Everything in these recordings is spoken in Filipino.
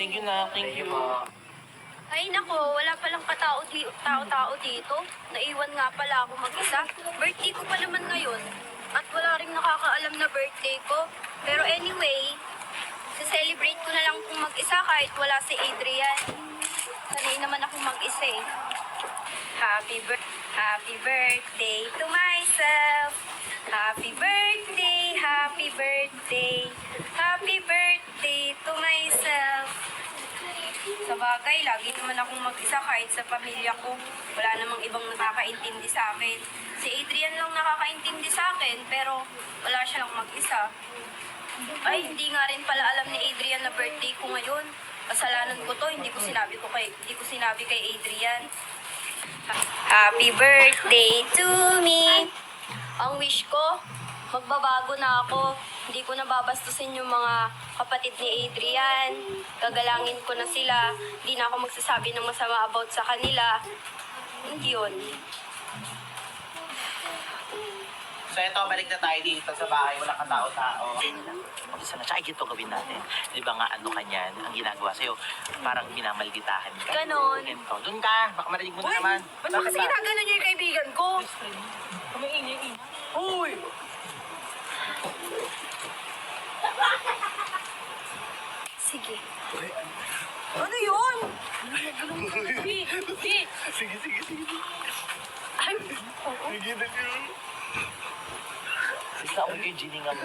Thank you na, thank you. Ay nako, wala palang tao-tao dito. Naiwan nga pala ako mag-isa. Birthday ko pa naman ngayon. At wala rin nakakaalam na birthday ko. Pero anyway, celebrate ko na lang kung mag-isa kahit wala si Adrian. Sanay naman ako mag-isa eh. Happy birthday to myself. Happy birthday, happy birthday. Happy birthday to myself. Sa bagay, lagi naman akong mag-isa kahit sa pamilya ko. Wala namang ibang nakakaintindi sa akin. Si Adrian lang nakakaintindi sa akin, pero wala siya lang mag-isa. Ay, hindi nga rin pala alam ni Adrian na birthday ko ngayon. Kasalanan ko to, hindi ko sinabi kay Adrian. Happy birthday to me! Ang wish ko, magbabago na ako. Hindi ko na babastusin yung mga kapatid ni Adrian. Gagalangin ko na sila. Hindi na ako magsasabi ng masama about sa kanila. Hindi yun. So ito, balik na tayo dito sa bahay. Wala kang tao-tao. Mag-isa na. Tsaka ito gawin natin. Di ba nga ano kanyan, ang ginagawa sa'yo, parang minamalditahan ka. Ganon. Ganito. Doon ka. Baka marinig mo na naman. Ba't ba kasi ginaganon niya yung kaibigan ko? Kumaingay. Uy! Sige. Ano yun? Sige. Ay, Sige na yun. Sige, ako yung gininga mo.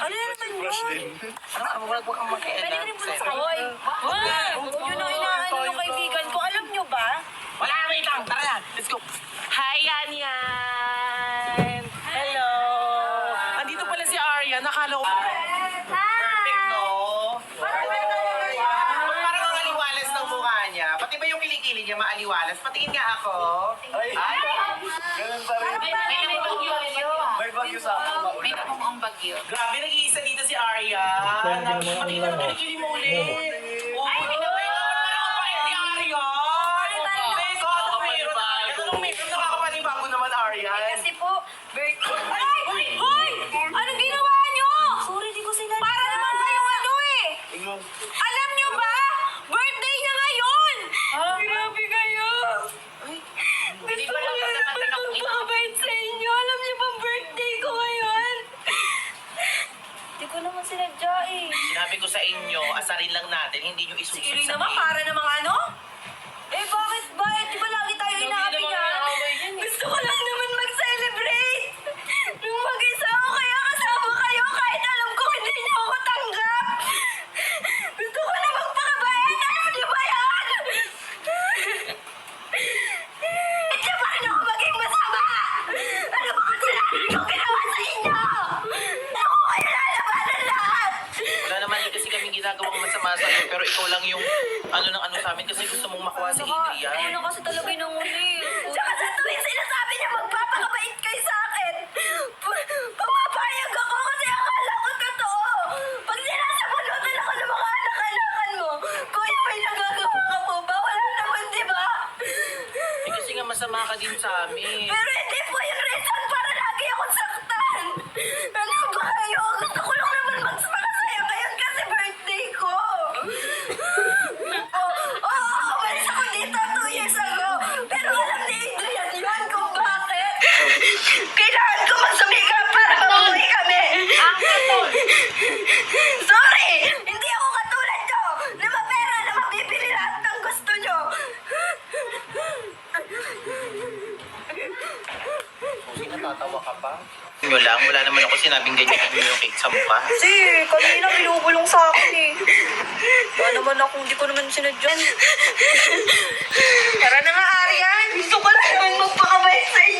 ano naman Brush yun? din. Wag kang makialam. Pwede ka rin muna sa kahoy. Yun ang inaano ng kaibigan ko. Alam nyo ba? Wala, wait lang. Tara na. Let's go. Hi, Yan. Hello. Andito pala si Arya. Nakala ko. Perfect, no? Parang ang aliwalas ng mukha niya. Pati ba yung kilikili niya maaliwalas? Patingin nga ako. Ay, ganun pa rin. May bagyo sa akin. May namang ang bagyo. Grabe, nag-iisa dito si Arya. Patingin na ng kilikili mo ulit. Ay, parang pa ni Arya. Teka, anong meron? Nakakapanibago naman, Arya. Kasi po, birthday. Ay! Hoy! Anong ginawa nyo? Sorry, di ko sinabi. Para naman kayong ano eh. Ingon. Alam nyo ba? Birthday niya ngayon! Grabe kayo! Hindi Gusto ba ko lang nga naman magpapabait sa inyo. Alam niyo bang birthday ko ngayon? Di ko naman sinadya eh. Sinabi ko sa inyo, asarin lang natin, hindi nyo isusunod Sige sa naman, mail. para namang ano? Eh bakit ba? Eh di ba lagi tayo inaapin niya? Gusto ko lang naman mag-celebrate. Nung mag-isa ako kaya kasama kayo kahit alam ko hindi niyo ako tanggap. Gusto ko na magpakabait. Alam niyo ba yan? Hindi pa rin ako maging masama. Ano ba kasalanan ko ginawa sa inyo? Ako kayo lalabanan lahat. Wala naman kasi kami ginagawang masama sa iyo, pero ikaw lang yung ano ng ano sa amin kasi gusto mong makuha si Adrian. Ano kasi talaga yung uli. Tsaka sa tuwing sinasabi niya magpapakabait kayo sa akin, pumapayag ako kasi akala ko totoo. Pag sinasabunutan ako ng mga anak-anakan mo, kuya may nagagawa ka po ba? Wala naman, di ba? Eh, kasi nga masama ka din sa amin. Pero hindi po yung reason para lagi akong saktan. Ano ba kayo? Gusto ko lang naman magpakasaya ngayon kasi birthday ko. Umalis ako dito 2 years ago. Pero alam ni Adrian yun kung bakit. Kailangan ko magsumikap para mabuhay kami. Sorry! Hindi ako katulad ko na mapera na mabibili lahat ng gusto nyo. Kasi natatawa ka pa. Nyo lang, wala naman ako sinabing ganyan yung cake sa mukha. Kasi kanina binubulong sa akin eh. Wala naman ako, hindi ko naman sinadyan. Tara na nga, Aryan. Gusto ko lang naman magpakabait sa inyo.